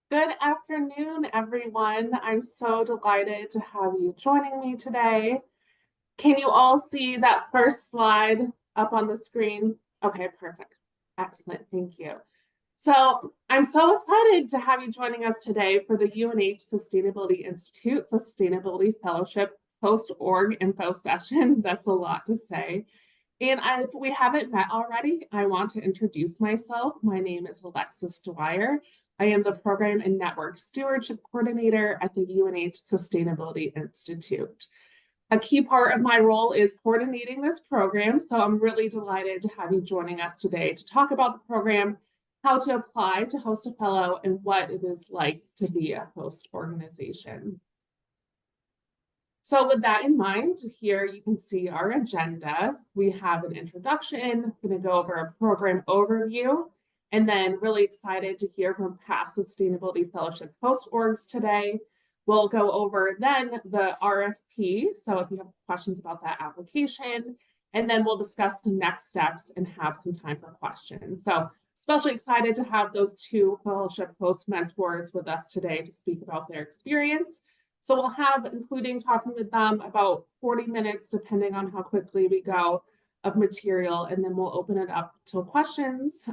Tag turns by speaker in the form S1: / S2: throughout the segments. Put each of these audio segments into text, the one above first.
S1: Good afternoon, everyone. I'm so delighted to have you joining me today. Can you all see that first slide up on the screen? Okay, perfect. Excellent, thank you. So I'm so excited to have you joining us today for the UNH Sustainability Institute Sustainability Fellowship Post-Org Info Session. That's a lot to say. And if we haven't met already, I want to introduce myself. My name is Alexis Dwyer. I am the Program and Network Stewardship Coordinator at the UNH Sustainability Institute. A key part of my role is coordinating this program, so I'm really delighted to have you joining us today to talk about the program, how to apply to host a fellow, and what it is like to be a host organization. So with that in mind, here you can see our agenda. We have an introduction, we're going to go over a program overview, and then really excited to hear from past Sustainability Fellowship host orgs today. We'll go over then the RFP, so if you have questions about that application, and then we'll discuss the next steps and have some time for questions. So especially excited to have those two fellowship host mentors with us today to speak about their experience. So we'll have, including talking with them, about 40 minutes, depending on how quickly we go, of material, and then we'll open it up to questions.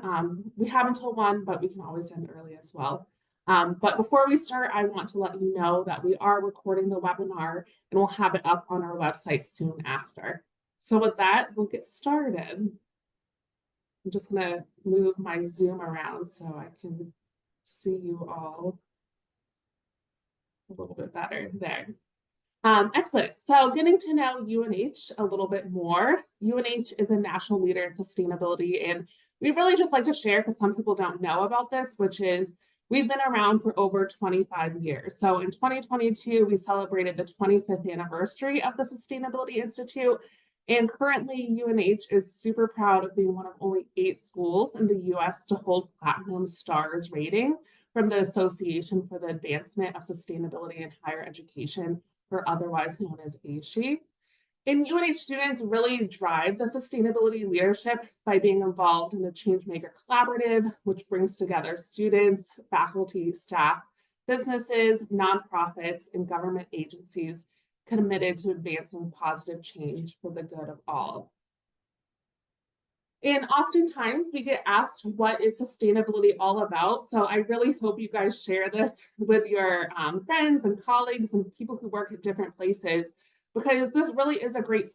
S1: We have until 1, but we can always end early as well. But before we start, I want to let you know that we are recording the webinar and we'll have it up on our website soon after. So with that, we'll get started. I'm just going to move my Zoom around so I can see you all a little bit better there. Excellent. So getting to know UNH a little bit more. UNH is a national leader in sustainability, and we really just like to share, because some people don't know about this, which is we've been around for over 25 years. So in 2022, we celebrated the 25th anniversary of the Sustainability Institute. And currently, UNH is super proud of being one of only 8 schools in the US to hold Platinum Stars rating from the Association for the Advancement of Sustainability in Higher Education, or otherwise known as ASHE. And UNH students really drive the sustainability leadership by being involved in the Changemaker Collaborative, which brings together students, faculty, staff, businesses, nonprofits, and government agencies committed to advancing positive change for the good of all. And oftentimes we get asked, what is sustainability all about? So I really hope you guys share this with your friends and colleagues and people who work at different places, because this really is a great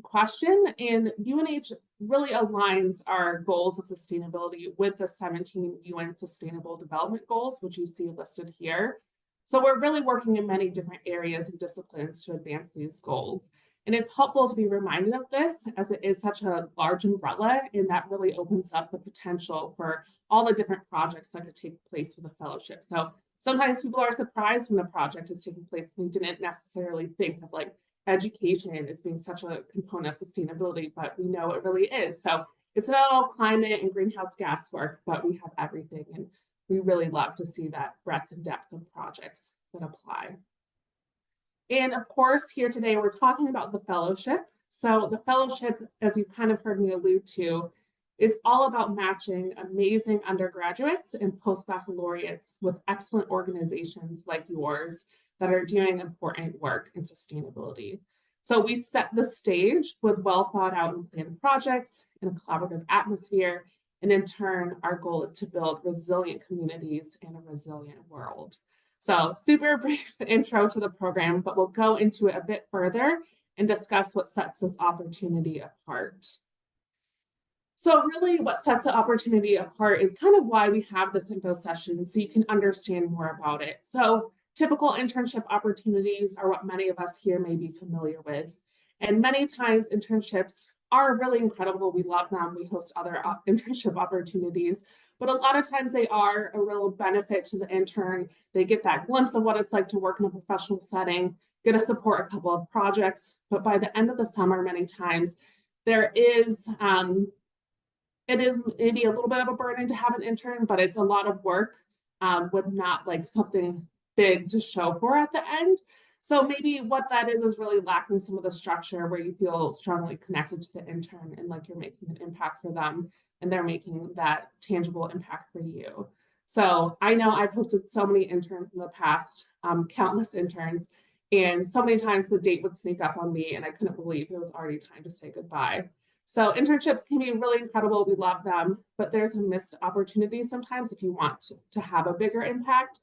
S1: question. And UNH really aligns our goals of sustainability with the 17 UN Sustainable Development Goals, which you see listed here. So we're really working in many different areas and disciplines to advance these goals. And it's helpful to be reminded of this, as it is such a large umbrella, and that really opens up the potential for all the different projects that could take place with a fellowship. So sometimes people are surprised when a project is taking place. We didn't necessarily think of like education as being such a component of sustainability, but we know it really is. So it's not all climate and greenhouse gas work, but we have everything. And we really love to see that breadth and depth of projects that apply. And of course, here today, we're talking about the fellowship. So the fellowship, as you kind of heard me allude to, is all about matching amazing undergraduates and postbaccalaureates with excellent organizations like yours that are doing important work in sustainability. So we set the stage with well thought out and planned projects in a collaborative atmosphere. And in turn, our goal is to build resilient communities in a resilient world. So super brief intro to the program, but we'll go into it a bit further and discuss what sets this opportunity apart. So really what sets the opportunity apart is kind of why we have this info session, so you can understand more about it. So typical internship opportunities are what many of us here may be familiar with. And many times internships are really incredible. We love them. We host other internship opportunities, but a lot of times they are a real benefit to the intern. They get that glimpse of what it's like to work in a professional setting, get to support a couple of projects. But by the end of the summer, many times there is, it is maybe a little bit of a burden to have an intern, but it's a lot of work with not like something big to show for at the end. So maybe what that is really lacking some of the structure where you feel strongly connected to the intern and like you're making an impact for them and they're making that tangible impact for you. So I know I've hosted so many interns in the past, countless interns, and so many times the date would sneak up on me and I couldn't believe it was already time to say goodbye. So internships can be really incredible. We love them, but there's a missed opportunity sometimes if you want to have a bigger impact.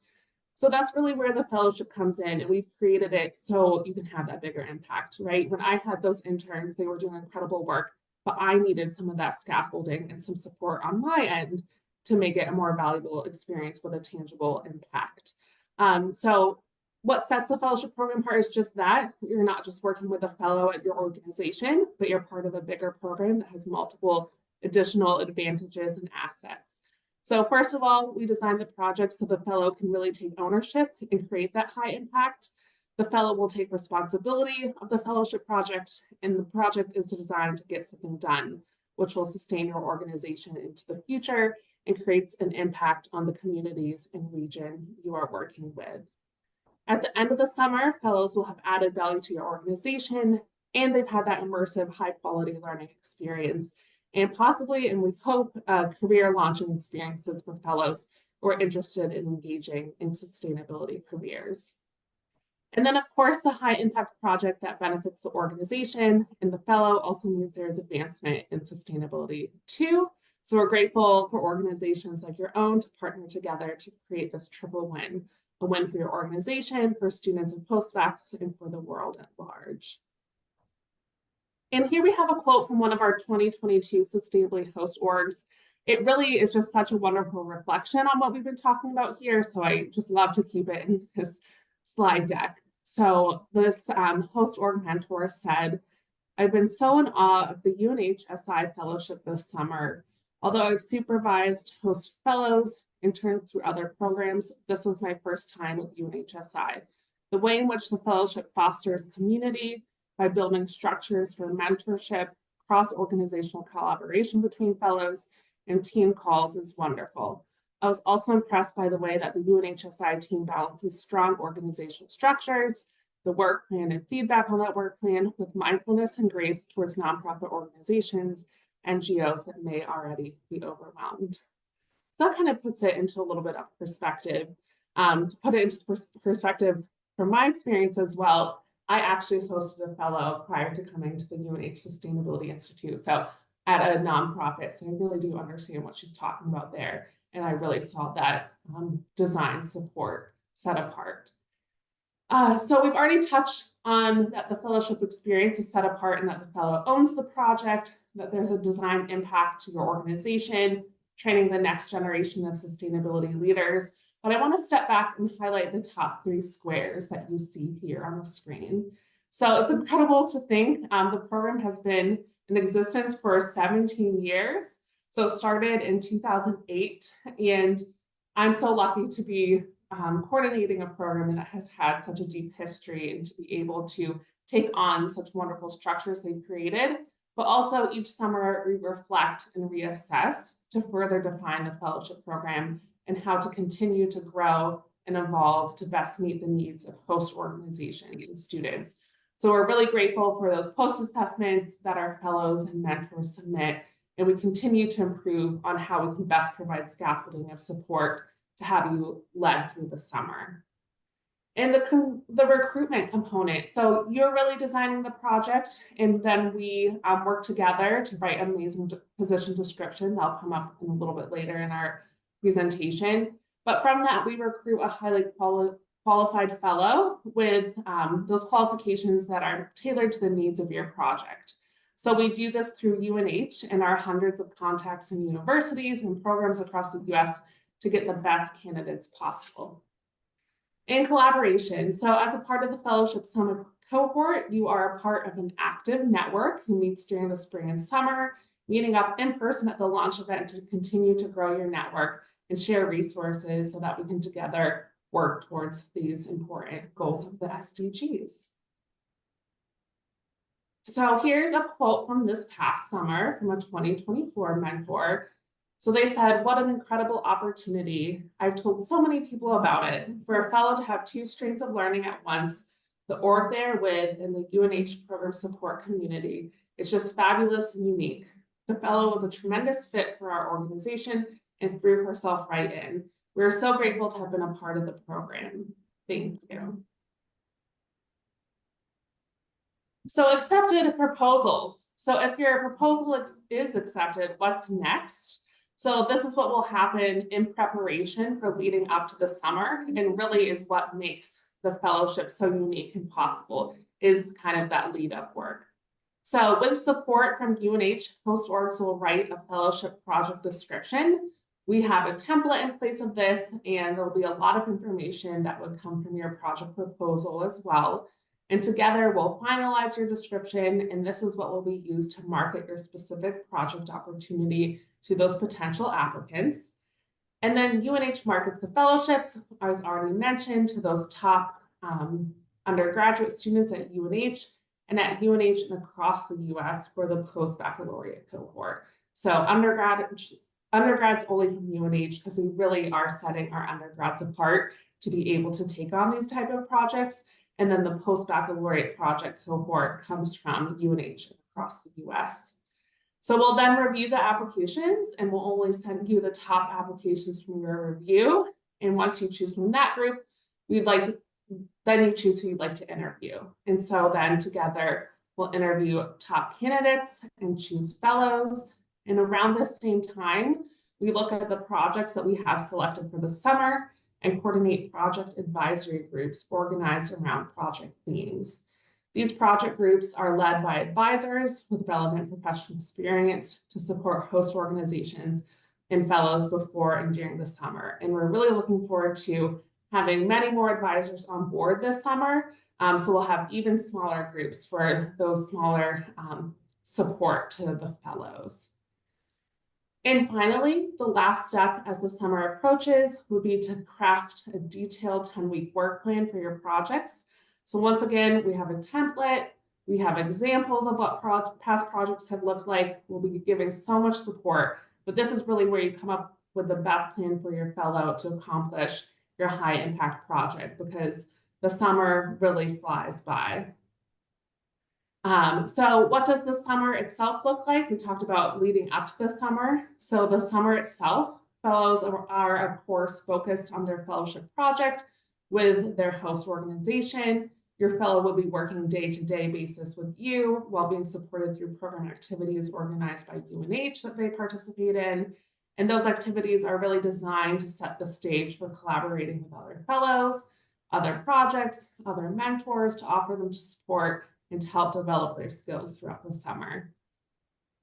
S1: So that's really where the fellowship comes in, and we've created it so you can have that bigger impact, right? When I had those interns, they were doing incredible work, but I needed some of that scaffolding and some support on my end to make it a more valuable experience with a tangible impact. So what sets the fellowship program apart is just that you're not just working with a fellow at your organization, but you're part of a bigger program that has multiple additional advantages and assets. So first of all, we designed the project so the fellow can really take ownership and create that high impact. The fellow will take responsibility of the fellowship project, and the project is designed to get something done, which will sustain your organization into the future and creates an impact on the communities and region you are working with. At the end of the summer, fellows will have added value to your organization, and they've had that immersive, high-quality learning experience, and possibly, and we hope, career launching experiences for fellows who are interested in engaging in sustainability careers. And then, of course, the high impact project that benefits the organization and the fellow also means there's advancement in sustainability too. So we're grateful for organizations like your own to partner together to create this triple win, a win for your organization, for students and postdocs, and for the world at large. And here we have a quote from one of our 2022 Sustainably Host orgs. It really is just such a wonderful reflection on what we've been talking about here. So I just love to keep it in this slide deck. So this host org mentor said, "I've been so in awe of the UNHSI fellowship this summer. Although I've supervised host fellows, interns through other programs, this was my first time with UNHSI. The way in which the fellowship fosters community by building structures for mentorship, cross-organizational collaboration between fellows, and team calls is wonderful. I was also impressed by the way that the UNHSI team balances strong organizational structures, the work plan and feedback on that work plan with mindfulness and grace towards nonprofit organizations, NGOs that may already be overwhelmed." So that kind of puts it into a little bit of perspective. To put it into perspective from my experience as well, I actually hosted a fellow prior to coming to the UNH Sustainability Institute, so at a nonprofit. So I really do understand what she's talking about there. And I really saw that design support set apart. So we've already touched on that the fellowship experience is set apart and that the fellow owns the project, that there's a design impact to your organization, training the next generation of sustainability leaders. But I want to step back and highlight the top 3 squares that you see here on the screen. So it's incredible to think the program has been in existence for 17 years. So it started in 2008, and I'm so lucky to be coordinating a program that has had such a deep history and to be able to take on such wonderful structures they've created. But also each summer we reflect and reassess to further define the fellowship program and how to continue to grow and evolve to best meet the needs of host organizations and students. So we're really grateful for those post-assessments that our fellows and mentors submit, and we continue to improve on how we can best provide scaffolding of support to have you led through the summer. And the recruitment component. So you're really designing the project, and then we work together to write an amazing position description. That'll come up in a little bit later in our presentation. But from that, we recruit a highly qualified fellow with those qualifications that are tailored to the needs of your project. So we do this through UNH and our hundreds of contacts in universities and programs across the US to get the best candidates possible. In collaboration, so as a part of the fellowship summer cohort, you are a part of an active network who meets during the spring and summer, meeting up in person at the launch event to continue to grow your network and share resources so that we can together work towards these important goals of the SDGs. So here's a quote from this past summer from a 2024 mentor. So they said, "What an incredible opportunity. I've told so many people about it. For a fellow to have 2 streams of learning at once, the org they're with and the UNH program support community, it's just fabulous and unique. The fellow was a tremendous fit for our organization and threw herself right in. We're so grateful to have been a part of the program. Thank you. So accepted proposals. So if your proposal is accepted, what's next? So this is what will happen in preparation for leading up to the summer, and really is what makes the fellowship so unique and possible, is kind of that lead up work. So with support from UNH, host orgs will write a fellowship project description. We have a template in place of this, and there'll be a lot of information that would come from your project proposal as well. And together we'll finalize your description, and this is what will be used to market your specific project opportunity to those potential applicants. And then UNH markets the fellowship, as already mentioned, to those top undergraduate students at UNH and at UNH and across the US for the post-baccalaureate cohort. So undergrads only from UNH, because we really are setting our undergrads apart to be able to take on these type of projects. And then the post-baccalaureate project cohort comes from UNH across the US. So we'll then review the applications, and we'll only send you the top applications from your review. And once you choose from that group, then you choose who you'd like to interview. And so then together we'll interview top candidates and choose fellows. And around the same time, we look at the projects that we have selected for the summer and coordinate project advisory groups organized around project themes. These project groups are led by advisors with relevant professional experience to support host organizations and fellows before and during the summer. And we're really looking forward to having many more advisors on board this summer. So we'll have even smaller groups for those smaller support to the fellows. And finally, the last step as the summer approaches would be to craft a detailed 10-week work plan for your projects. So once again, we have a template, we have examples of what past projects have looked like. We'll be giving so much support, but this is really where you come up with the best plan for your fellow to accomplish your high impact project, because the summer really flies by. So what does the summer itself look like? We talked about leading up to the summer. So the summer itself, fellows are of course focused on their fellowship project with their host organization. Your fellow will be working day-to-day basis with you while being supported through program activities organized by UNH that they participate in. And those activities are really designed to set the stage for collaborating with other fellows, other projects, other mentors, to offer them support and to help develop their skills throughout the summer.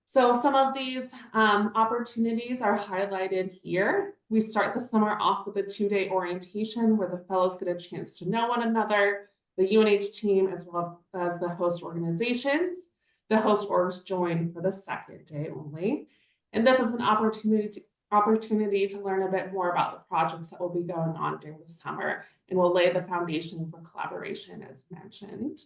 S1: So some of these opportunities are highlighted here. We start the summer off with a 2-day orientation where the fellows get a chance to know one another, the UNH team, as well as the host organizations. The host orgs join for the 2nd day only. And this is an opportunity to learn a bit more about the projects that will be going on during the summer, and will lay the foundation for collaboration as mentioned.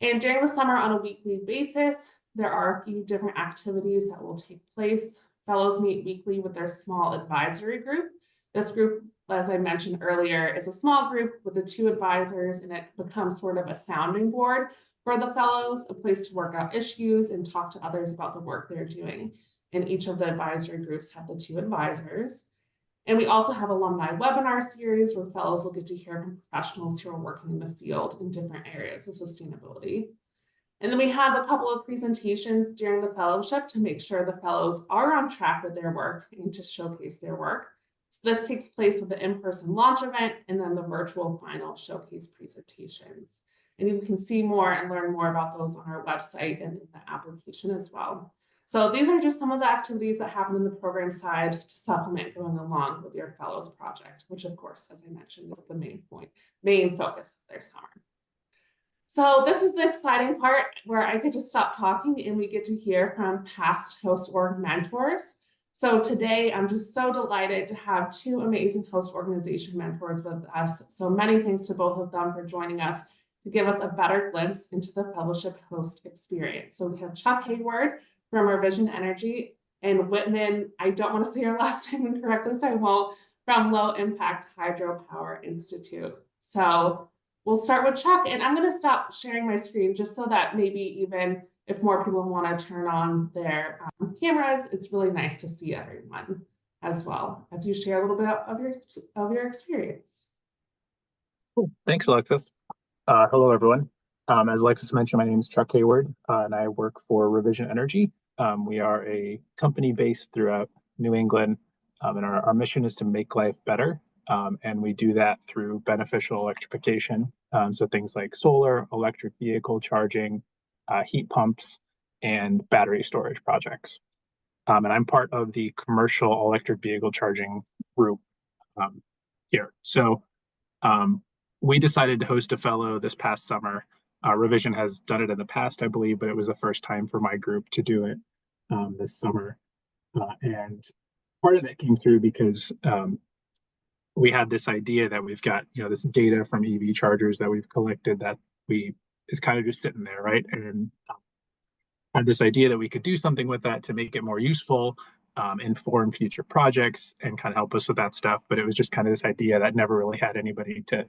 S1: And during the summer on a weekly basis, there are a few different activities that will take place. Fellows meet weekly with their small advisory group. This group, as I mentioned earlier, is a small group with the 2 advisors, and it becomes sort of a sounding board for the fellows, a place to work out issues and talk to others about the work they're doing. And each of the advisory groups have the 2 advisors. And we also have alumni webinar series where fellows will get to hear from professionals who are working in the field in different areas of sustainability. And then we have a couple of presentations during the fellowship to make sure the fellows are on track with their work and to showcase their work. So this takes place with the in-person launch event and then the virtual final showcase presentations. And you can see more and learn more about those on our website and in the application as well. So these are just some of the activities that happen in the program side to supplement going along with your fellows project, which of course, as I mentioned, is the main focus of their summer. So this is the exciting part where I get to stop talking and we get to hear from past host org mentors. So today I'm just so delighted to have 2 amazing host organization mentors with us. So many thanks to both of them for joining us to give us a better glimpse into the fellowship host experience. So we have Chuck Hayward from Revision Energy, and Whitman, I don't want to say your last name incorrectly, so I won't, from Low Impact Hydropower Institute. So we'll start with Chuck, and I'm going to stop sharing my screen just so that maybe even if more people want to turn on their cameras, it's really nice to see everyone. as well as you share a little bit of your experience.
S2: Cool. Thanks, Alexis. Hello, everyone. As Alexis mentioned, my name is Chuck Hayward, and I work for Revision Energy. We are a company based throughout New England, and our mission is to make life better. And we do that through beneficial electrification. So things like solar, electric vehicle charging, heat pumps, and battery storage projects. And I'm part of the commercial electric vehicle charging group here. So um, we decided to host a fellow this past summer. Revision has done it in the past, I believe, but it was the first time for my group to do it this summer. And part of that came through because we had this idea that we've got, this data from EV chargers that we've collected that we is kind of just sitting there, right? And had this idea that we could do something with that to make it more useful, inform future projects, and kind of help us with that stuff. But it was just kind of this idea that never really had anybody to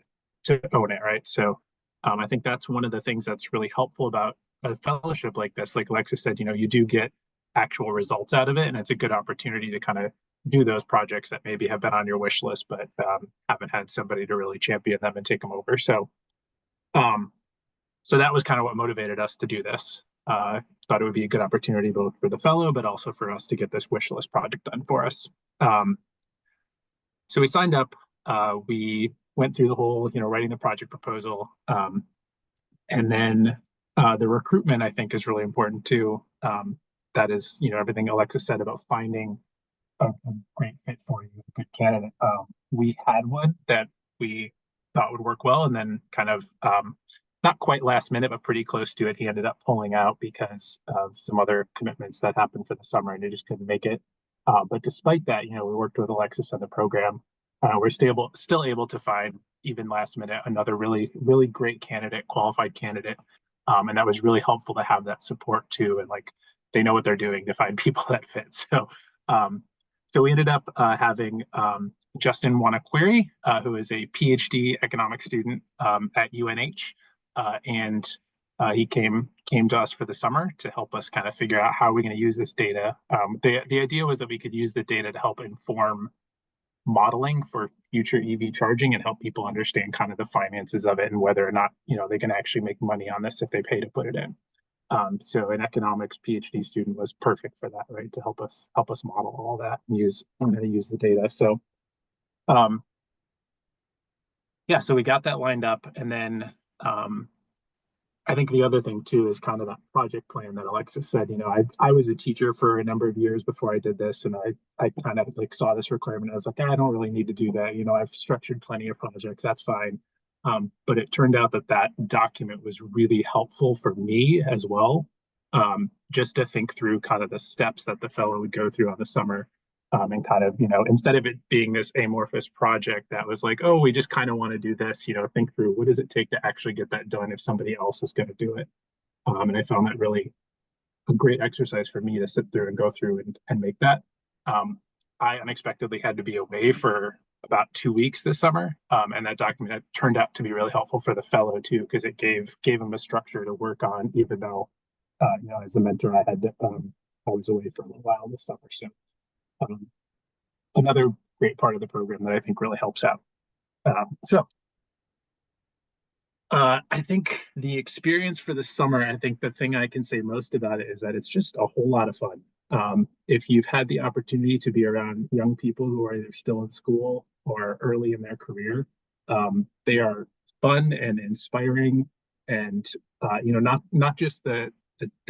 S2: own it, right? So I think that's one of the things that's really helpful about a fellowship like this. Like Alexis said, you do get actual results out of it, and it's a good opportunity to kind of do those projects that maybe have been on your wish list, but haven't had somebody to really champion them and take them over. So that was kind of what motivated us to do this. Thought it would be a good opportunity both for the fellow, but also for us to get this wish list project done for us. So we signed up. We went through the whole, writing the project proposal, and then the recruitment, I think, is really important too. That is, everything Alexis said about finding a great fit for you, a good candidate. We had one that we thought would work well, and then kind of not quite last minute, but pretty close to it. He ended up pulling out because of some other commitments that happened for the summer, and he just couldn't make it. But despite that, we worked with Alexis on the program. We're still able to find, even last minute, another really, really great candidate, qualified candidate. And that was really helpful to have that support too. And like, they know what they're doing to find people that fit. So we ended up having Justin Wanaqueri, who is a PhD economics student at UNH. And he came to us for the summer to help us kind of figure out how we're going to use this data. The idea was that we could use the data to help inform modeling for future EV charging and help people understand kind of the finances of it and whether or not they can actually make money on this if they pay to put it in. So an economics PhD student was perfect for that, right? To help us model all that and use the data. So so we got that lined up, and then I think the other thing too is kind of that project plan that Alexis said. I was a teacher for a number of years before I did this, and I kind of like saw this requirement. I was like, I don't really need to do that. I've structured plenty of projects. That's fine. But it turned out that document was really helpful for me as well, just to think through kind of the steps that the fellow would go through on the summer. And kind of, instead of it being this amorphous project that was like, oh, we just kind of want to do this, think through what does it take to actually get that done if somebody else is going to do it. And I found that really a great exercise for me to sit through and go through and make that. I unexpectedly had to be away for about 2 weeks this summer. And that document turned out to be really helpful for the fellow too, because it gave him a structure to work on, even though, as a mentor, I was away for a little while this summer. So another great part of the program that I think really helps out. I think the experience for the summer, I think the thing I can say most about it is that it's just a whole lot of fun. If you've had the opportunity to be around young people who are either still in school or early in their career, they are fun and inspiring. And, not just the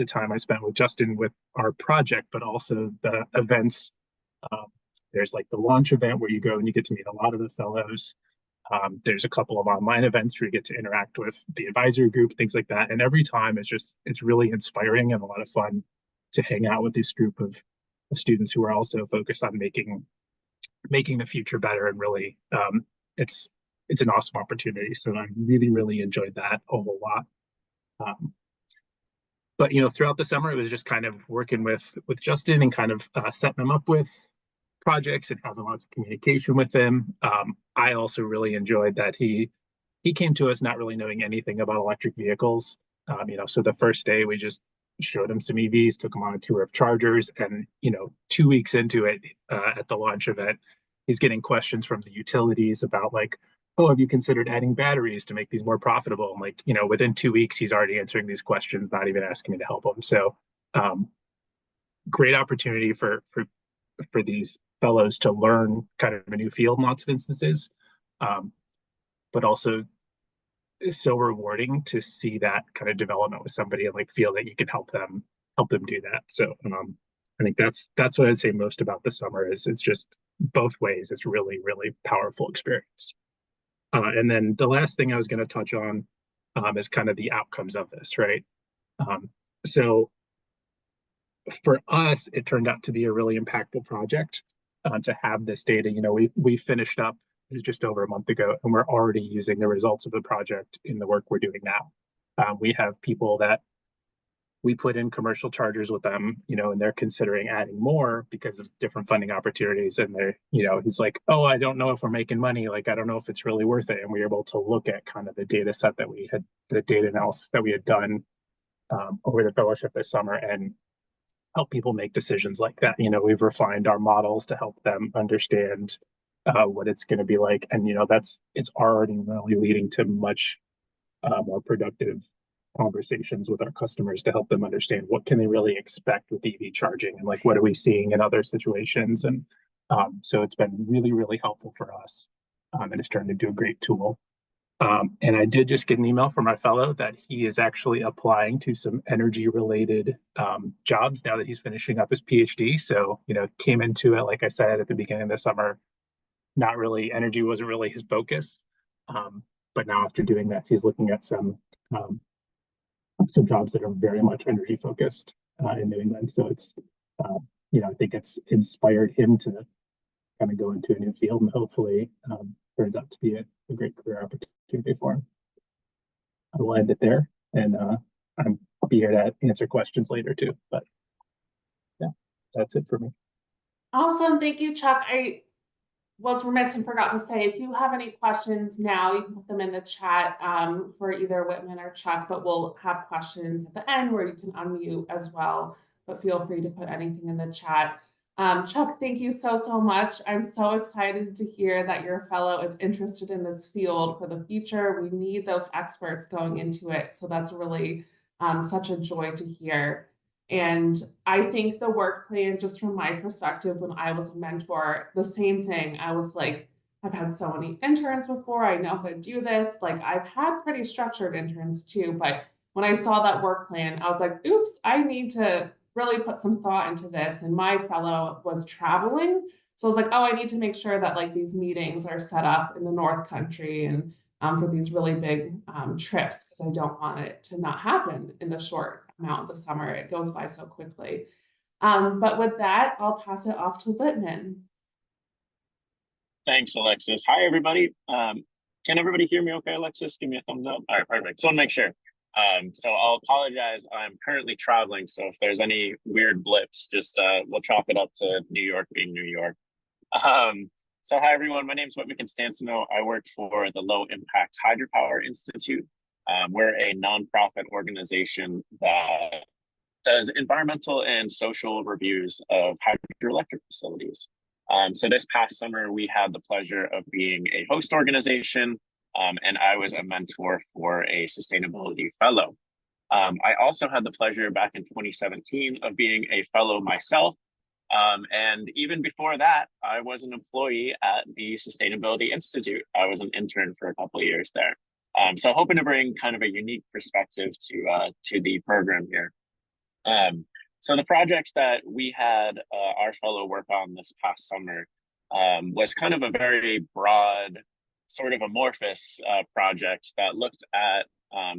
S2: time I spent with Justin with our project, but also the events. There's like the launch event where you go and you get to meet a lot of the fellows. There's a couple of online events where you get to interact with the advisory group, things like that. And every time it's really inspiring and a lot of fun to hang out with this group of students who are also focused on making the future better. And really, it's an awesome opportunity. So I really, really enjoyed that a whole lot. But throughout the summer, it was just kind of working with Justin and kind of setting him up with projects and having lots of communication with him. I also really enjoyed that he came to us not really knowing anything about electric vehicles. So the first day we just showed him some EVs, took him on a tour of chargers, and 2 weeks into it, at the launch event, he's getting questions from the utilities about like, oh, have you considered adding batteries to make these more profitable? And like, within 2 weeks, he's already answering these questions, not even asking me to help him. So, great opportunity for these fellows to learn kind of a new field in lots of instances, but also so rewarding to see that kind of development with somebody and like feel that you can help them do that. So I think that's what I'd say most about the summer is it's just both ways. It's really, really powerful experience. And then the last thing I was going to touch on is kind of the outcomes of this, right? So for us, it turned out to be a really impactful project to have this data. We finished up is just over a month ago, and we're already using the results of the project in the work we're doing now. We have people that we put in commercial chargers with them, and they're considering adding more because of different funding opportunities. And he's like, oh, I don't know if we're making money. Like, I don't know if it's really worth it. And we were able to look at kind of the data set that we had, the data analysis that we had done over the fellowship this summer and help people make decisions like that. We've refined our models to help them understand what it's going to be like. And, it's already really leading to much more productive conversations with our customers to help them understand what can they really expect with EV charging and like what are we seeing in other situations. And so it's been really, really helpful for us. And it's turned into a great tool. And I did just get an email from my fellow that he is actually applying to some energy related jobs now that he's finishing up his PhD. So, came into it, like I said, at the beginning of the summer, not really, energy wasn't really his focus. But now after doing that, he's looking at some jobs that are very much energy focused in New England. So it's, I think it's inspired him to kind of go into a new field and hopefully turns out to be a great career opportunity for him. I will end it there, and I'll be here to answer questions later too. But yeah, that's it for me.
S1: Awesome. Thank you, Chuck. I was remiss and forgot to say, if you have any questions now, you can put them in the chat for either Whitman or Chuck, but we'll have questions at the end where you can unmute as well. But feel free to put anything in the chat. Chuck, thank you so much. I'm so excited to hear that your fellow is interested in this field for the future. We need those experts going into it. So that's really such a joy to hear. And I think the work plan, just from my perspective, when I was a mentor, the same thing. I was like, I've had so many interns before. I know how to do this. Like, I've had pretty structured interns too. But when I saw that work plan, I was like, oops, I need to really put some thought into this. And my fellow was traveling. So I was like, oh, I need to make sure that like these meetings are set up in the North Country and for these really big trips, because I don't want it to not happen in the short amount of the summer. It goes by so quickly. But with that, I'll pass it off to Whitman.
S3: Thanks, Alexis. Hi, everybody. Can everybody hear me okay, Alexis? Give me a thumbs up. All right, perfect. Just want to make sure. So I'll apologize. I'm currently traveling, so if there's any weird blips, just we'll chalk it up to New York being New York. So hi, everyone. My name is Whitman Constantino. I work for the Low Impact Hydropower Institute. We're a nonprofit organization that does environmental and social reviews of hydroelectric facilities. So this past summer, we had the pleasure of being a host organization, and I was a mentor for a sustainability fellow. I also had the pleasure back in 2017 of being a fellow myself. And even before that, I was an employee at the Sustainability Institute. I was an intern for a couple of years there. So hoping to bring kind of a unique perspective to the program here. So the project that we had our fellow work on this past summer was kind of a very broad, sort of amorphous project that looked at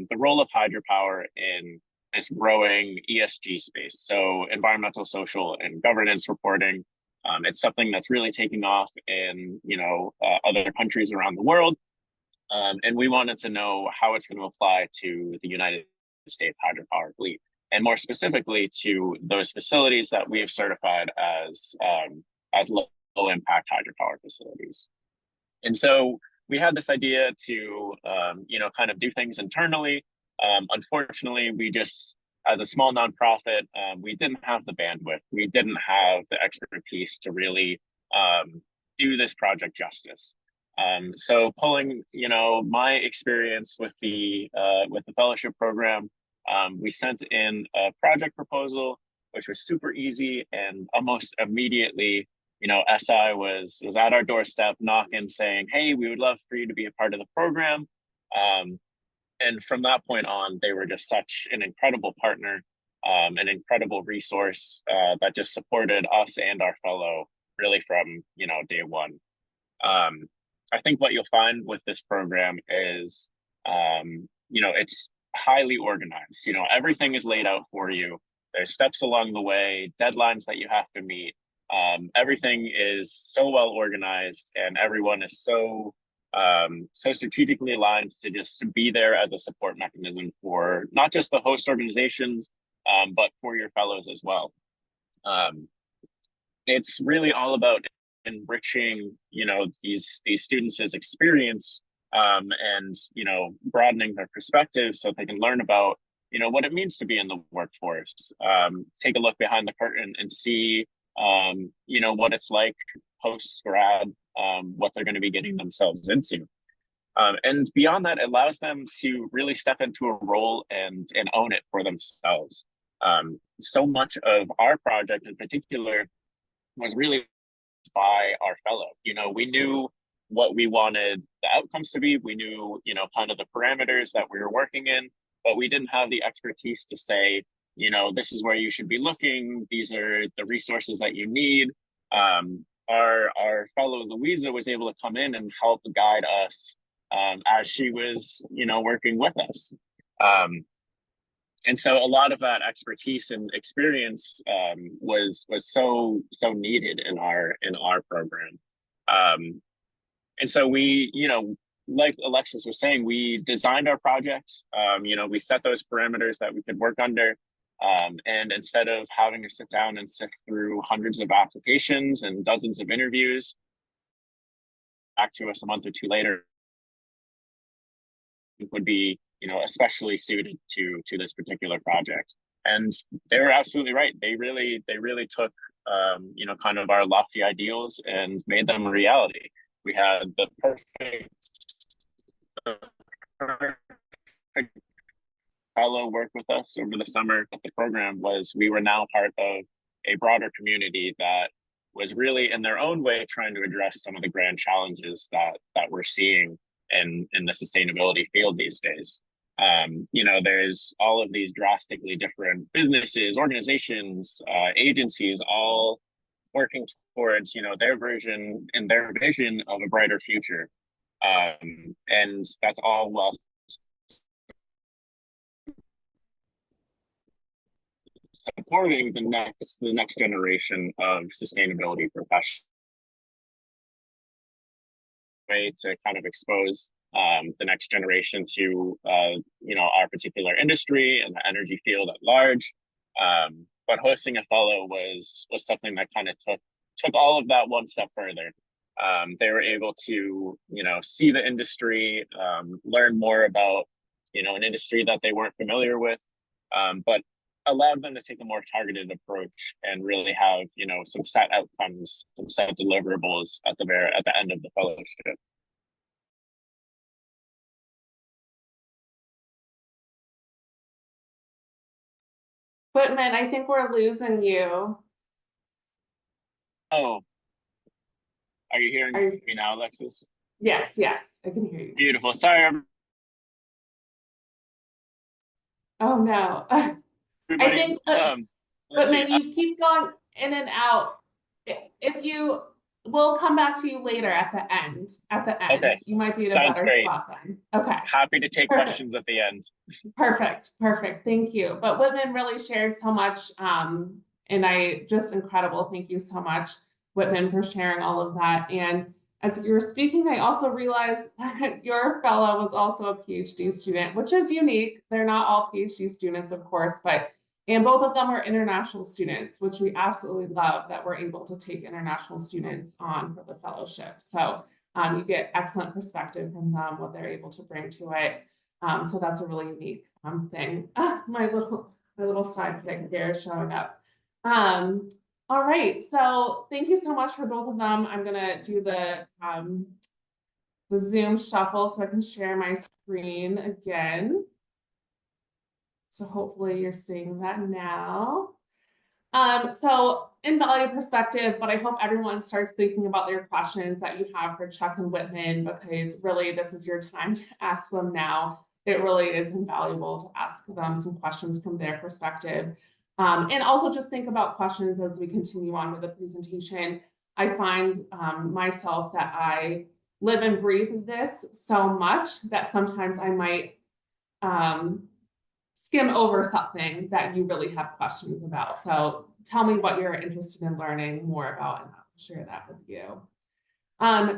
S3: the role of hydropower in this growing ESG space. So environmental, social, and governance reporting. It's something that's really taking off in other countries around the world. And we wanted to know how it's going to apply to the United States hydropower fleet, and more specifically to those facilities that we have certified as low impact hydropower facilities. And so we had this idea to kind of do things internally. Unfortunately, we just, as a small nonprofit, we didn't have the bandwidth. We didn't have the expertise to really do this project justice. So pulling, my experience with the fellowship program, we sent in a project proposal, which was super easy, and almost immediately, SI was at our doorstep knocking, saying, "Hey, we would love for you to be a part of the program." And from that point on, they were just such an incredible partner, an incredible resource that just supported us and our fellow really from day one. I think what you'll find with this program is, it's highly organized. Everything is laid out for you. There's steps along the way, deadlines that you have to meet. Everything is so well organized, and everyone is so strategically aligned to just be there as a support mechanism for not just the host organizations, but for your fellows as well. It's really all about enriching, these students' experience, and broadening their perspective so they can learn about what it means to be in the workforce. Take a look behind the curtain and see what it's like post grad, what they're going to be getting themselves into. And beyond that, it allows them to really step into a role and own it for themselves. So much of our project in particular was really by our fellow. We knew what we wanted the outcomes to be. We knew, kind of the parameters that we were working in, but we didn't have the expertise to say, this is where you should be looking. These are the resources that you need. Our fellow Louisa was able to come in and help guide us as she was, working with us. And so a lot of that expertise and experience was so needed in our program. And so we, like Alexis was saying, we designed our projects. We set those parameters that we could work under. And instead of having to sit down and sift through hundreds of applications and dozens of interviews, back to us a month or two later, would be, especially suited to this particular project. And they were absolutely right. They really took, kind of our lofty ideals and made them a reality. We had the perfect fellow work with us over the summer. The program was, we were now part of a broader community that was really in their own way trying to address some of the grand challenges that we're seeing in the sustainability field these days. There's all of these drastically different businesses, organizations, agencies, all working towards, their version and their vision of a brighter future. And that's all well supporting the next generation of sustainability professionals. Way to kind of expose the next generation to our particular industry and the energy field at large. But hosting a fellow was something that kind of took all of that one step further. They were able to see the industry, learn more about an industry that they weren't familiar with, but allowed them to take a more targeted approach and really have some set outcomes, some set deliverables at the end of the fellowship.
S1: Whitman, I think we're losing you.
S3: Oh, are you hearing me now, Alexis?
S1: Yes, I can hear you.
S3: Beautiful. Sorry.
S1: Oh no.
S3: Everybody,
S1: I think, Whitman, you keep going in and out. We'll come back to you later at the end.
S3: Okay.
S1: You might be in a
S3: Sounds
S1: better
S3: great.
S1: spot then. Okay.
S3: Happy to take
S1: Perfect.
S3: questions at the end.
S1: Perfect. Thank you. But Whitman really shared so much, and incredible. Thank you so much, Whitman, for sharing all of that. And as you were speaking, I also realized that your fellow was also a PhD student, which is unique. They're not all PhD students, of course, and both of them are international students, which we absolutely love that we're able to take international students on for the fellowship. So you get excellent perspective from them, what they're able to bring to it. So that's a really unique thing. My little my little sidekick here showing up. All right, so thank you so much for both of them. I'm gonna do the Zoom shuffle so I can share my screen again. So hopefully you're seeing that now. So in value perspective, but I hope everyone starts thinking about their questions that you have for Chuck and Whitman, because really this is your time to ask them now. It really is invaluable to ask them some questions from their perspective. And also just think about questions as we continue on with the presentation. I find myself that I live and breathe this so much that sometimes I might skim over something that you really have questions about. So tell me what you're interested in learning more about, and I'll share that with you.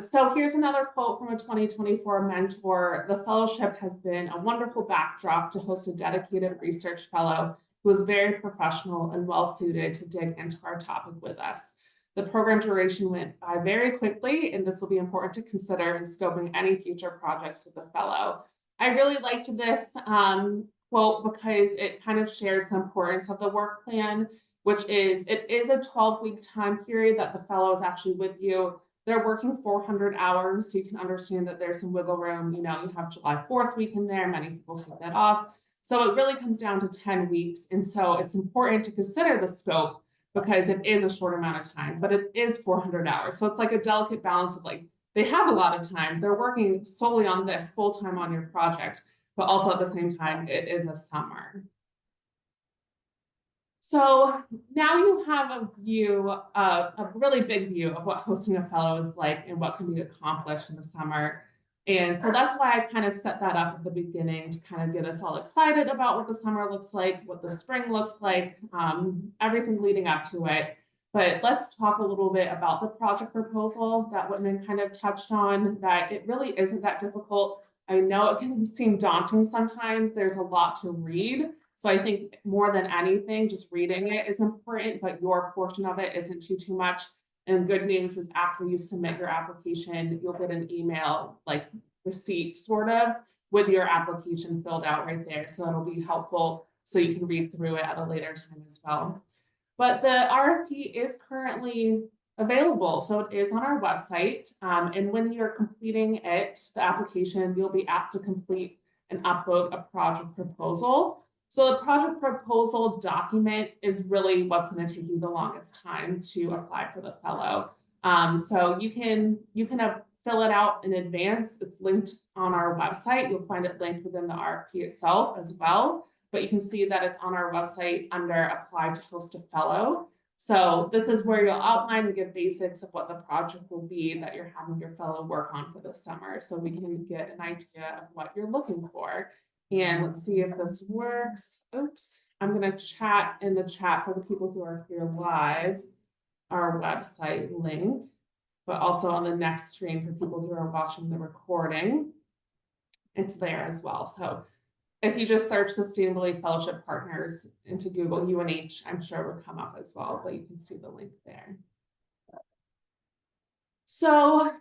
S1: So here's another quote from a 2024 mentor. The fellowship has been a wonderful backdrop to host a dedicated research fellow who is very professional and well suited to dig into our topic with us. The program duration went by very quickly, and this will be important to consider in scoping any future projects with the fellow. I really liked this quote because it kind of shares the importance of the work plan, which is it is a 12-week time period that the fellow is actually with you. They're working 400 hours, so you can understand that there's some wiggle room. You know, you have July 4th week in there. Many people take that off. So it really comes down to 10 weeks. And so it's important to consider the scope because it is a short amount of time, but it is 400 hours. So it's like a delicate balance of like, they have a lot of time. They're working solely on this full-time on your project, but also at the same time, it is a summer. So now you have a view, a really big view of what hosting a fellow is like and what can be accomplished in the summer. And so that's why I kind of set that up at the beginning to kind of get us all excited about what the summer looks like, what the spring looks like, everything leading up to it. But let's talk a little bit about the project proposal that Whitman kind of touched on, that it really isn't that difficult. I know it can seem daunting sometimes. There's a lot to read. So I think more than anything, just reading it is important, but your portion of it isn't too much. And good news is after you submit your application, you'll get an email like receipt sort of with your application filled out right there. So it'll be helpful so you can read through it at a later time as well. But the RFP is currently available. So it is on our website. And when you're completing it, the application, you'll be asked to complete and upload a project proposal. So the project proposal document is really what's going to take you the longest time to apply for the fellow. So you can fill it out in advance. It's linked on our website. You'll find it linked within the RFP itself as well. But you can see that it's on our website under Apply to Host a Fellow. So this is where you'll outline and give basics of what the project will be that you're having your fellow work on for the summer. So we can get an idea of what you're looking for. And let's see if this works. Oops, I'm going to chat in the chat for the people who are here live, our website link, but also on the next screen for people who are watching the recording. It's there as well. So if you just search Sustainability Fellowship Partners into Google, UNH, I'm sure it would come up as well, but you can see the link there. So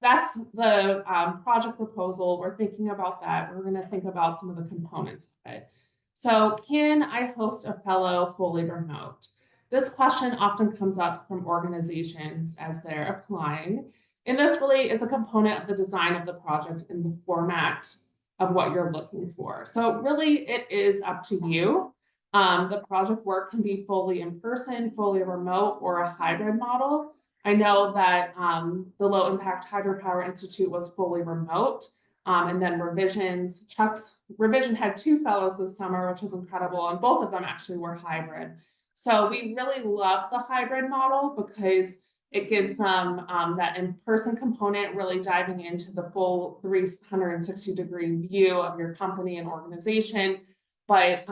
S1: that's the project proposal. We're thinking about that. We're going to think about some of the components of it. So can I host a fellow fully remote? This question often comes up from organizations as they're applying. And this really is a component of the design of the project and the format of what you're looking for. So really it is up to you. The project work can be fully in person, fully remote, or a hybrid model. I know that the Low Impact Hydropower Institute was fully remote, and then revisions. Chuck's revision had 2 fellows this summer, which was incredible, and both of them actually were hybrid. So we really love the hybrid model because it gives them that in-person component, really diving into the full 360-degree view of your company and organization. But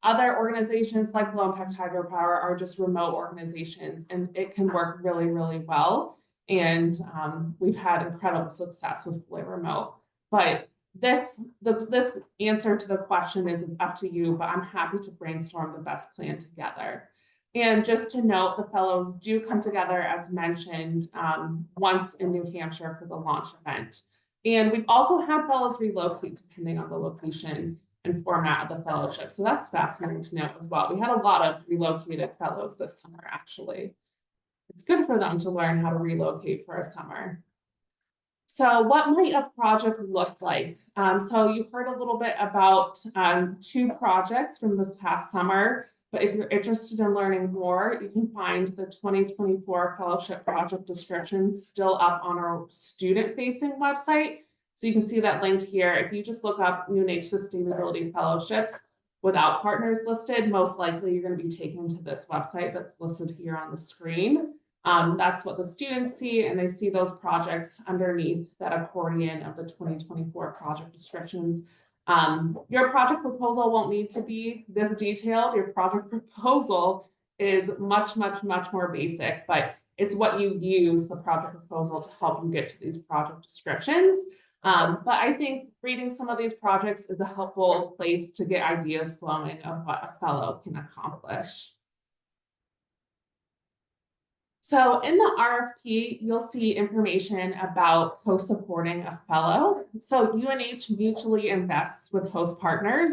S1: other organizations like Low Impact Hydropower are just remote organizations, and it can work really, really well. And we've had incredible success with fully remote. But this answer to the question is it's up to you, but I'm happy to brainstorm the best plan together. And just to note, the fellows do come together, as mentioned, once in New Hampshire for the launch event. And we've also had fellows relocate depending on the location. and format of the fellowship. So that's fascinating to know as well. We had a lot of relocated fellows this summer, actually. It's good for them to learn how to relocate for a summer. So what might a project look like? So you heard a little bit about 2 projects from this past summer, but if you're interested in learning more, you can find the 2024 fellowship project descriptions still up on our student-facing website. So you can see that linked here. If you just look up UNH Sustainability Fellowships without partners listed, most likely you're going to be taken to this website that's listed here on the screen. That's what the students see, and they see those projects underneath that accordion of the 2024 project descriptions. Your project proposal won't need to be this detailed. Your project proposal is much, much, much more basic, but it's what you use the project proposal to help you get to these project descriptions. But I think reading some of these projects is a helpful place to get ideas flowing of what a fellow can accomplish. So in the RFP, you'll see information about co-supporting a fellow. So UNH mutually invests with host partners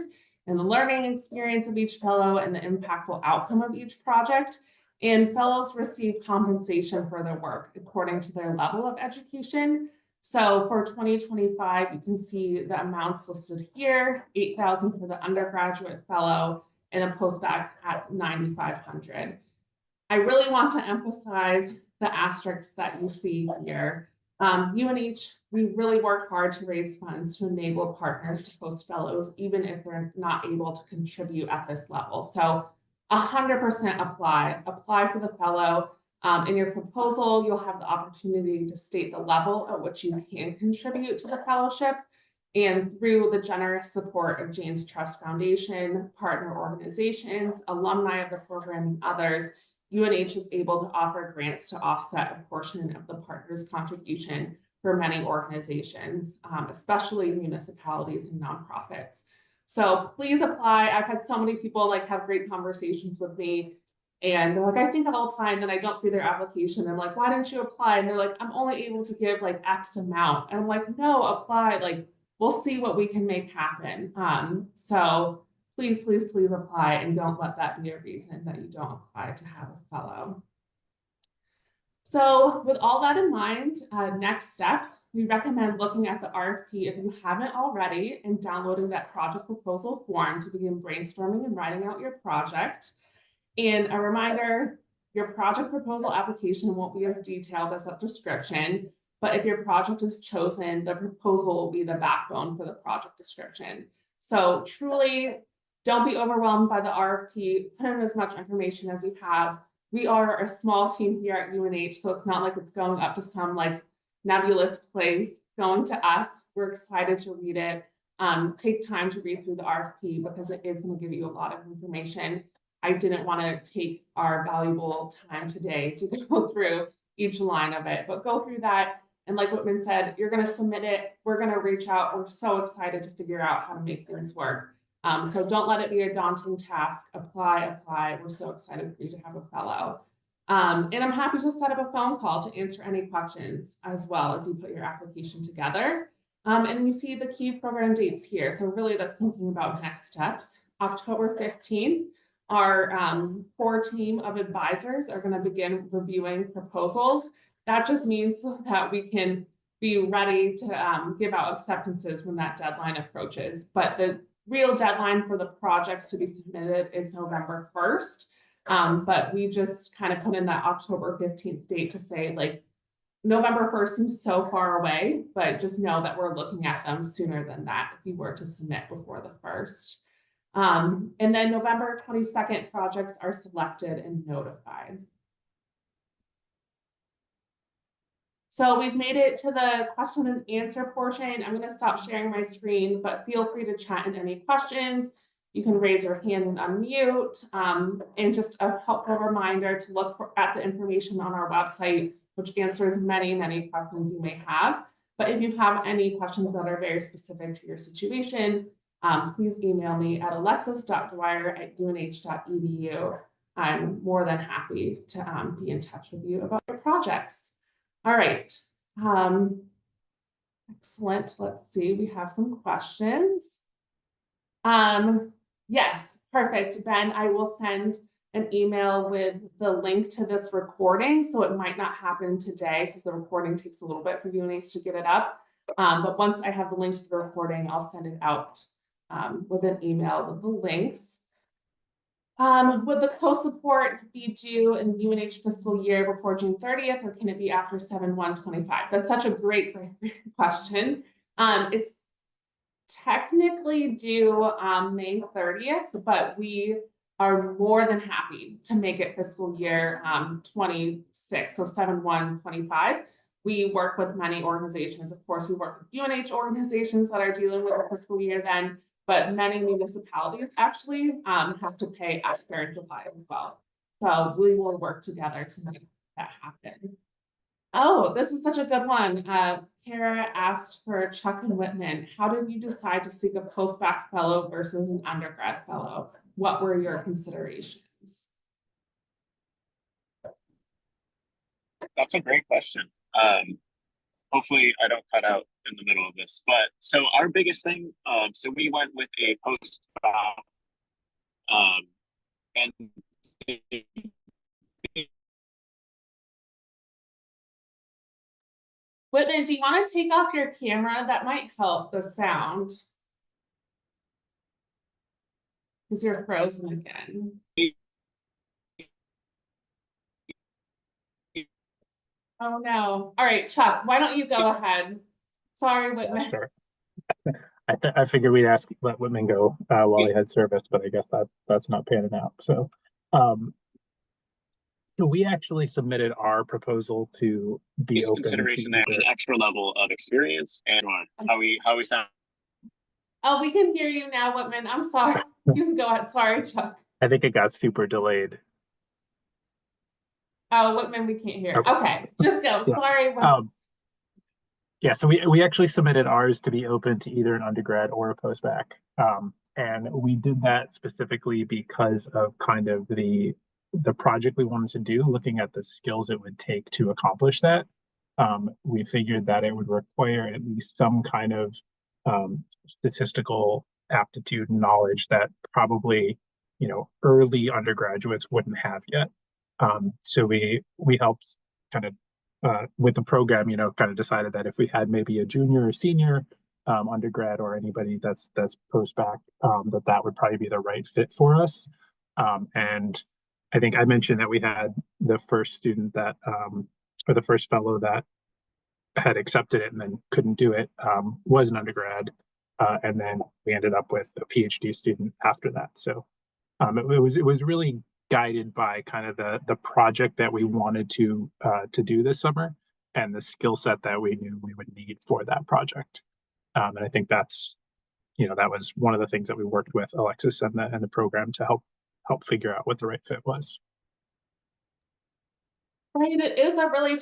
S1: in the learning experience of each fellow and the impactful outcome of each project. And fellows receive compensation for their work according to their level of education. So for 2025, you can see the amounts listed here: $8,000 for the undergraduate fellow and a postbac at $9,500. I really want to emphasize the asterisks that you see here. UNH, we really work hard to raise funds to enable partners to host fellows, even if they're not able to contribute at this level. So 100% apply for the fellow. In your proposal, you'll have the opportunity to state the level at which you can contribute to the fellowship. And through the generous support of Jane's Trust Foundation, partner organizations, alumni of the program, and others, UNH is able to offer grants to offset a portion of the partner's contribution for many organizations, especially municipalities and nonprofits. So please apply. I've had so many people have great conversations with me, and they're like, I think I'll apply, and then I don't see their application. I'm like, why didn't you apply? And they're like, I'm only able to give X amount. And I'm like, no, apply. We'll see what we can make happen. So please, please, please apply, and don't let that be a reason that you don't apply to have a fellow. So with all that in mind, next steps, we recommend looking at the RFP if you haven't already and downloading that project proposal form to begin brainstorming and writing out your project. And a reminder, your project proposal application won't be as detailed as that description, but if your project is chosen, the proposal will be the backbone for the project description. So truly, don't be overwhelmed by the RFP. Put in as much information as you have. We are a small team here at UNH, so it's not like it's going up to some nebulous place, going to us. We're excited to read it. Take time to read through the RFP because it is going to give you a lot of information. I didn't want to take our valuable time today to go through each line of it, but go through that. And like Whitman said, you're going to submit it. We're going to reach out. We're so excited to figure out how to make things work. So don't let it be a daunting task. Apply. We're so excited for you to have a fellow. And I'm happy to set up a phone call to answer any questions as well as you put your application together. And you see the key program dates here. So really that's thinking about next steps. October 15th, our core team of advisors are going to begin reviewing proposals. That just means that we can be ready to give out acceptances when that deadline approaches. But the real deadline for the projects to be submitted is November 1st. But we just kind of put in that October 15th date to say November 1st seems so far away, but just know that we're looking at them sooner than that if you were to submit before the 1st. And then November 22nd, projects are selected and notified. So we've made it to the question and answer portion. I'm going to stop sharing my screen, but feel free to chat in any questions. You can raise your hand and unmute. And just a helpful reminder to look at the information on our website, which answers many, many questions you may have. But if you have any questions that are very specific to your situation, please email me at alexis.dwyer@unh.edu. I'm more than happy to be in touch with you about your projects. All right. Excellent. Let's see. We have some questions. Yes, perfect. Ben, I will send an email with the link to this recording. So it might not happen today because the recording takes a little bit for UNH to get it up. But once I have the links to the recording, I'll send it out with an email with the links. Would the co-support be due in the UNH fiscal year before June 30th, or can it be after 7/1/25? That's such a great question. It's technically due May 30th, but we are more than happy to make it fiscal year 26, so 7/1/25. We work with many organizations. Of course, we work with UNH organizations that are dealing with the fiscal year then, but many municipalities actually have to pay after July as well. So we will work together to make that happen. Oh, this is such a good one. Kara asked for Chuck and Whitman. How did you decide to seek a post-bac fellow versus an undergrad fellow? What were your considerations?
S3: That's a great question. Hopefully I don't cut out in the middle of this, but so our biggest thing, so we went with a post-bac, and
S1: Whitman, do you want to take off your camera? That might help the sound. Because you're frozen again. Oh no. All right, Chuck, why don't you go ahead? Sorry, Whitman.
S2: Sure. I figured we'd let Whitman go while he had service, but I guess that's not panning out. So, so we actually submitted our proposal to be open
S3: consideration
S2: to
S3: there, an extra level of experience, and how we sound.
S1: Oh, we can hear you now, Whitman. I'm sorry. You can go ahead. Sorry, Chuck.
S2: I think it got super delayed.
S1: Oh, Whitman, we can't hear. Okay, just go.
S2: Yeah.
S1: Sorry.
S2: Yeah, so we actually submitted ours to be open to either an undergrad or a post-bac. And we did that specifically because of kind of the project we wanted to do, looking at the skills it would take to accomplish that. We figured that it would require at least some kind of statistical aptitude knowledge that probably, early undergraduates wouldn't have yet. So we helped kind of with the program, kind of decided that if we had maybe a junior or senior undergrad or anybody that's post-bac, that would probably be the right fit for us. And I think I mentioned that we had the first student that, or the first fellow that had accepted it and then couldn't do it, was an undergrad. And then we ended up with a PhD student after that. So it was really guided by kind of the project that we wanted to do this summer and the skill set that we knew we would need for that project. And I think that's, that was one of the things that we worked with Alexis and the program to help figure out what the right fit was.
S1: Right, it is a really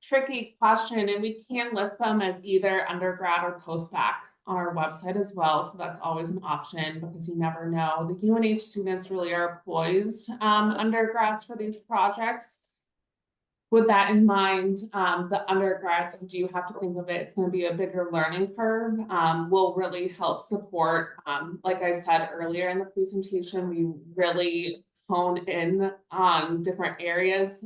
S1: tricky question, and we can list them as either undergrad or post-bac on our website as well. So that's always an option because you never know. The UNH students really are poised undergrads for these projects. With that in mind, the undergrads do have to think of it. It's going to be a bigger learning curve. Will really help support. Like I said earlier in the presentation, we really hone in on different areas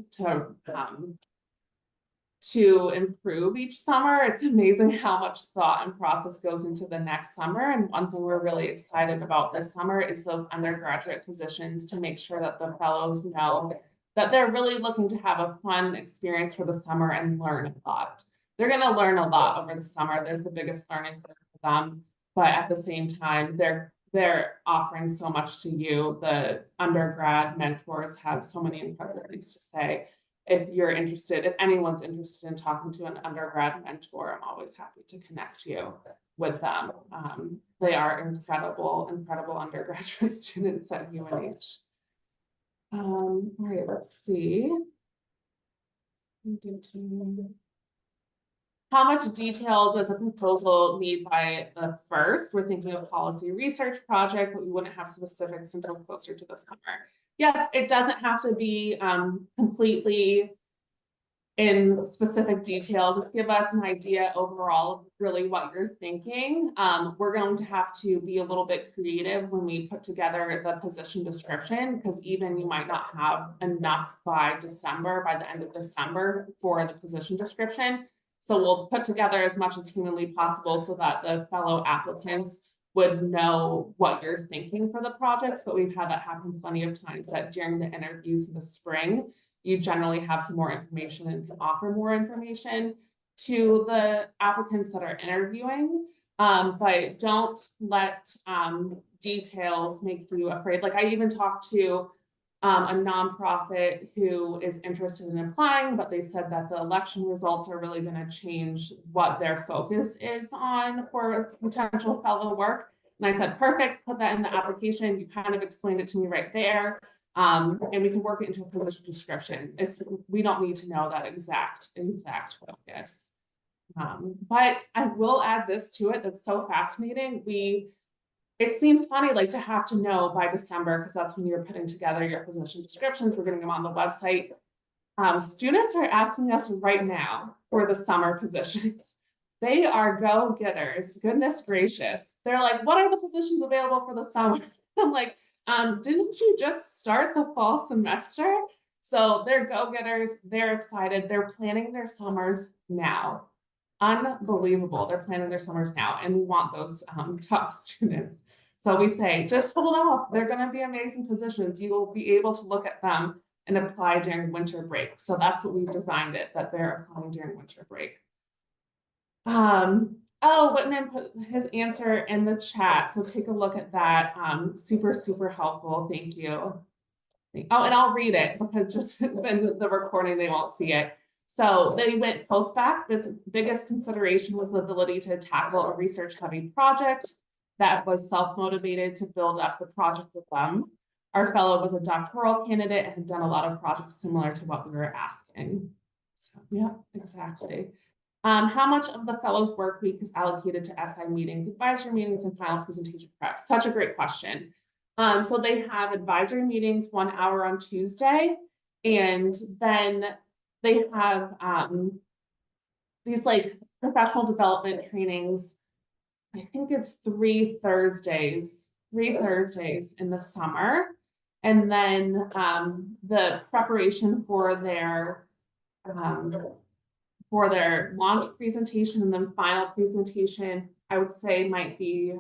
S1: to improve each summer. It's amazing how much thought and process goes into the next summer. And one thing we're really excited about this summer is those undergraduate positions to make sure that the fellows know that they're really looking to have a fun experience for the summer and learn a lot. They're going to learn a lot over the summer. There's the biggest learning curve for them, but at the same time, they're offering so much to you. The undergrad mentors have so many incredible things to say. If you're interested, if anyone's interested in talking to an undergrad mentor, I'm always happy to connect you with them. They are incredible undergraduate students at UNH. All right, let's see. How much detail does a proposal need by the first? We're thinking of policy research project, but we wouldn't have specifics until closer to the summer. Yeah, it doesn't have to be completely in specific detail, just give us an idea overall of really what you're thinking. We're going to have to be a little bit creative when we put together the position description, because even you might not have enough by the end of December for the position description. So we'll put together as much as humanly possible so that the fellow applicants would know what you're thinking for the projects, but we've had that happen plenty of times, that during the interviews in the spring, you generally have some more information and can offer more information to the applicants that are interviewing. But don't let details make you afraid. Like, I even talked to a nonprofit who is interested in applying, but they said that the election results are really going to change what their focus is on for potential fellow work. And I said, perfect, put that in the application. You kind of explained it to me right there. And we can work it into a position description. We don't need to know that exact focus. But I will add this to it that's so fascinating. It seems funny, like, to have to know by December, because that's when you're putting together your position descriptions. We're getting them on the website. Students are asking us right now for the summer positions. They are go-getters, goodness gracious. They're like, what are the positions available for the summer? I'm like, didn't you just start the fall semester? So they're go-getters, they're excited, they're planning their summers now. Unbelievable, they're planning their summers now, and we want those top students. So we say, just hold off, they're gonna be amazing positions. You will be able to look at them and apply during winter break. So that's what we've designed it, that they're applying during winter break. Oh, Whitman put his answer in the chat, so take a look at that. Super, super helpful, thank you. Oh, and I'll read it, because just in the recording, they won't see it. So they went post-bac. This biggest consideration was the ability to tackle a research-heavy project that was self-motivated to build up the project with them. Our fellow was a doctoral candidate and had done a lot of projects similar to what we were asking. So yeah, exactly. How much of the fellows' work week is allocated to SI meetings, advisory meetings, and final presentation prep? Such a great question. So they have advisory meetings 1 hour on Tuesday, and then they have these like professional development trainings. I think it's 3 Thursdays in the summer. And then the preparation for their launch presentation and then final presentation, I would say might be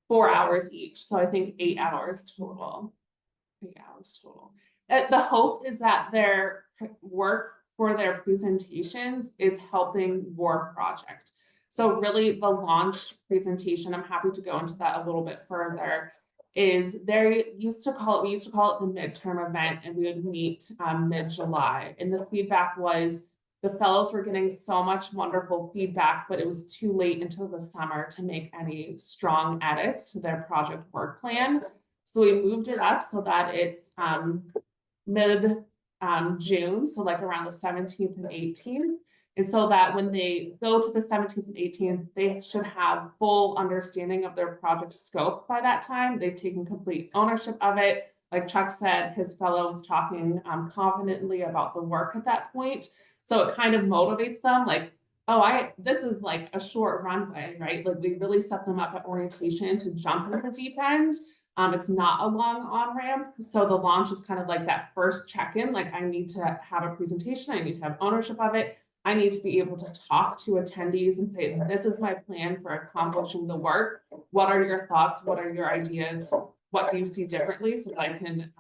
S1: 4 hours each. So I think 8 hours total. 8 hours total. The hope is that their work for their presentations is helping your project. So really the launch presentation, I'm happy to go into that a little bit further, is we used to call it the midterm event, and we would meet mid-July. And the feedback was the fellows were getting so much wonderful feedback, but it was too late until the summer to make any strong edits to their project work plan. So we moved it up so that it's mid-June, so like around the 17th and 18th. And so that when they go to the 17th and 18th, they should have full understanding of their project scope by that time. They've taken complete ownership of it. Like Chuck said, his fellow was talking confidently about the work at that point. So it kind of motivates them, like, oh, this is like a short runway, right? Like, we really set them up at orientation to jump in the deep end. It's not a long on-ramp. So the launch is kind of like that first check-in. Like, I need to have a presentation. I need to have ownership of it. I need to be able to talk to attendees and say, this is my plan for accomplishing the work. What are your thoughts? What are your ideas? What do you see differently so that I can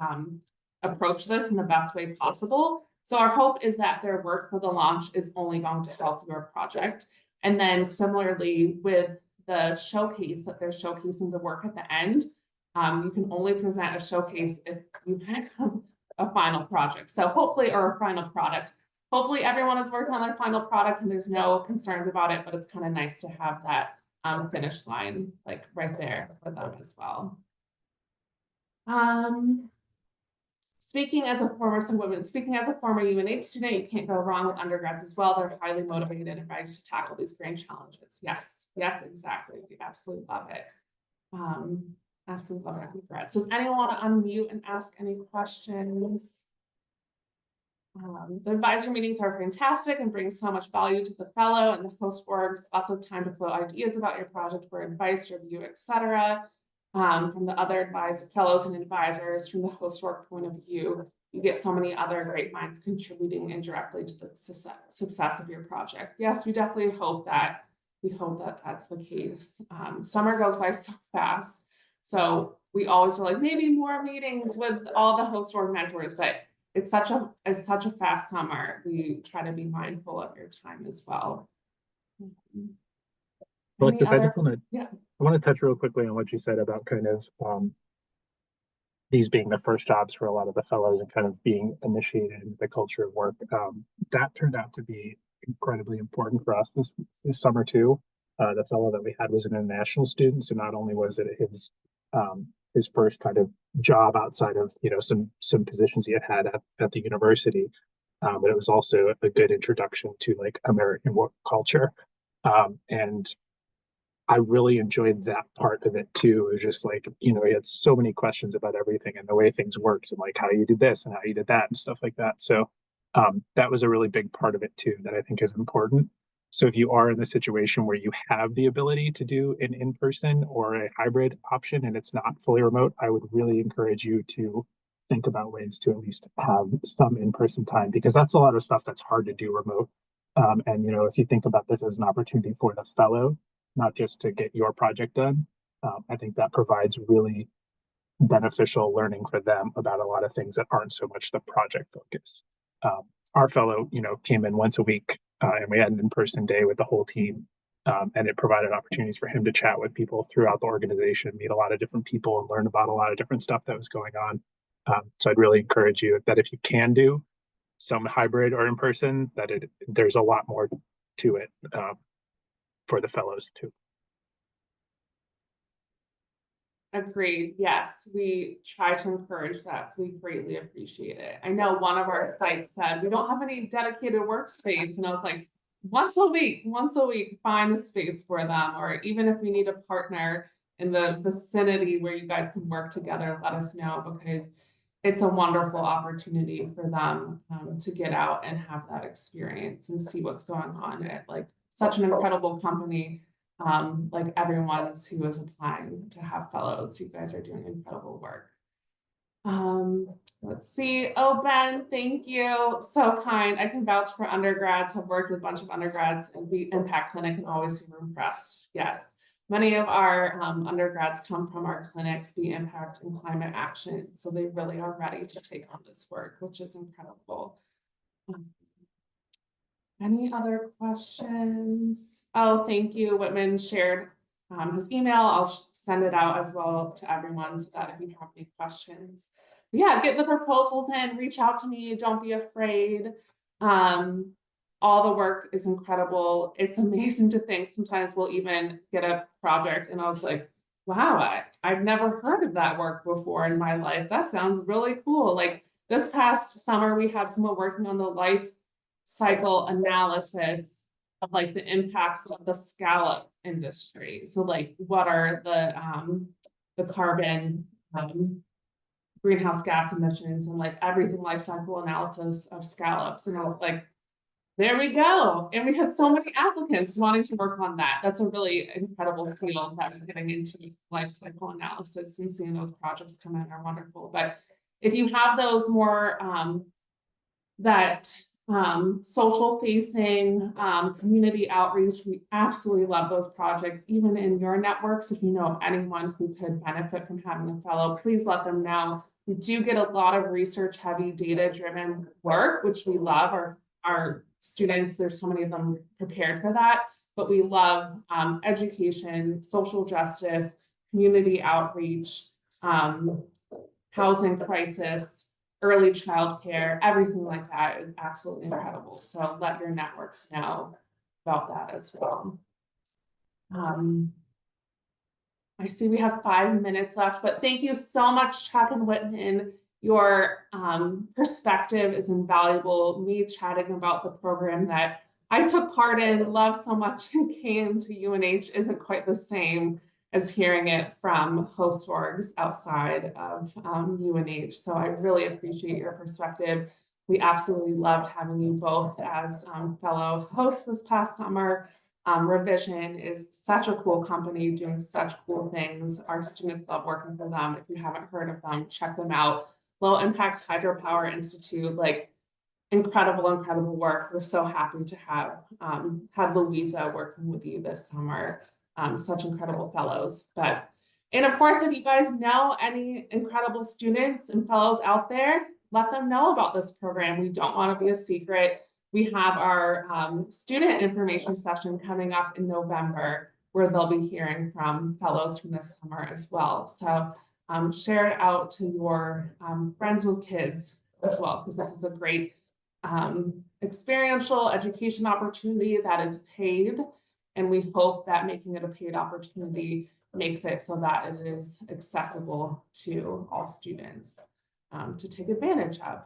S1: approach this in the best way possible? So our hope is that their work for the launch is only going to help your project. And then similarly with the showcase, that they're showcasing the work at the end, you can only present a showcase if you have a final project. So hopefully, or a final product. Hopefully everyone is working on their final product and there's no concerns about it, but it's kind of nice to have that finish line like right there for them as well. Speaking as a former UNH student, you can't go wrong with undergrads as well. They're highly motivated and ready to tackle these grand challenges. Yes, exactly. We absolutely love it. Absolutely love it. Congrats. Does anyone want to unmute and ask any questions? The advisory meetings are fantastic and bring so much value to the fellow and the host orgs. Lots of time to flow ideas about your project for advice, review, etc. From the other fellows and advisors, from the host org point of view, you get so many other great minds contributing indirectly to the success of your project. Yes, we definitely hope that. We hope that that's the case. Summer goes by so fast, so we always are like maybe more meetings with all the host org mentors, but it's such a fast summer. We try to be mindful of your time as well.
S2: Alexis, I just
S1: yeah.
S2: want to touch real quickly on what you said about kind of these being the first jobs for a lot of the fellows and kind of being initiated in the culture of work. That turned out to be incredibly important for us this summer too. The fellow that we had was an international student, so not only was it his first kind of job outside of some positions he had at the university, but it was also a good introduction to like American work culture, and I really enjoyed that part of it too. It was just like, he had so many questions about everything and the way things worked and like how you did this and how you did that and stuff like that. So that was a really big part of it too, that I think is important. So if you are in the situation where you have the ability to do an in-person or a hybrid option and it's not fully remote, I would really encourage you to think about ways to at least have some in-person time, because that's a lot of stuff that's hard to do remote. And if you think about this as an opportunity for the fellow, not just to get your project done, I think that provides really beneficial learning for them about a lot of things that aren't so much the project focus. Our fellow, came in once a week, and we had an in-person day with the whole team. And it provided opportunities for him to chat with people throughout the organization, meet a lot of different people, and learn about a lot of different stuff that was going on. So I'd really encourage you that if you can do some hybrid or in person, that there's a lot more to it for the fellows too.
S1: Agreed. Yes, we try to encourage that, so we greatly appreciate it. I know one of our sites said we don't have any dedicated workspace, and I was like, once a week, find a space for them, or even if we need a partner in the vicinity where you guys can work together, let us know, because it's a wonderful opportunity for them to get out and have that experience and see what's going on at like such an incredible company. Like everyone's who is applying to have fellows. You guys are doing incredible work. Let's see. Oh, Ben, thank you. So kind. I can vouch for undergrads, have worked with a bunch of undergrads and the Impact Clinic and always super impressed. Yes. Many of our undergrads come from our clinics, Be Impact and Climate Action. So they really are ready to take on this work, which is incredible. Any other questions? Oh, thank you. Whitman shared his email. I'll send it out as well to everyone so that if you have any questions. But yeah, get the proposals in, reach out to me. Don't be afraid. All the work is incredible. It's amazing to think sometimes we'll even get a project and I was like, wow, I've never heard of that work before in my life. That sounds really cool. Like this past summer, we had someone working on the life cycle analysis of like the impacts of the scallop industry. So like what are the carbon greenhouse gas emissions and like everything life cycle analysis of scallops. And I was like, there we go. And we had so many applicants wanting to work on that. That's a really incredible field that we're getting into, life cycle analysis, and seeing those projects come in are wonderful. But if you have those more social facing community outreach, we absolutely love those projects. Even in your networks, if you know of anyone who could benefit from having a fellow, please let them know. We do get a lot of research heavy data driven work, which we love. Our students, there's so many of them prepared for that, but we love education, social justice, community outreach, housing crisis, early childcare, everything like that is absolutely incredible. So let your networks know about that as well. I see we have 5 minutes left, but thank you so much, Chuck and Whitman. Your perspective is invaluable. Me chatting about the program that I took part in, loved so much, and came to UNH isn't quite the same as hearing it from host orgs outside of UNH. So I really appreciate your perspective. We absolutely loved having you both as fellow hosts this past summer. Revision is such a cool company doing such cool things. Our students love working for them. If you haven't heard of them, check them out. Low Impact Hydropower Institute, like incredible work. We're so happy to have had Louisa working with you this summer. Such incredible fellows. And of course, if you guys know any incredible students and fellows out there, let them know about this program. We don't want to be a secret. We have our student information session coming up in November, where they'll be hearing from fellows from this summer as well. So share it out to your friends with kids as well, because this is a great experiential education opportunity that is paid. And we hope that making it a paid opportunity makes it so that it is accessible to all students to take advantage of.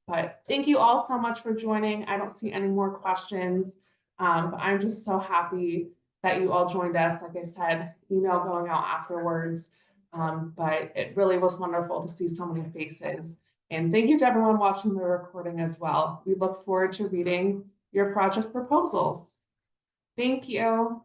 S1: But thank you all so much for joining. I don't see any more questions. But I'm just so happy that you all joined us. Like I said, email going out afterwards. But it really was wonderful to see so many faces. And thank you to everyone watching the recording as well. We look forward to reading your project proposals. Thank you.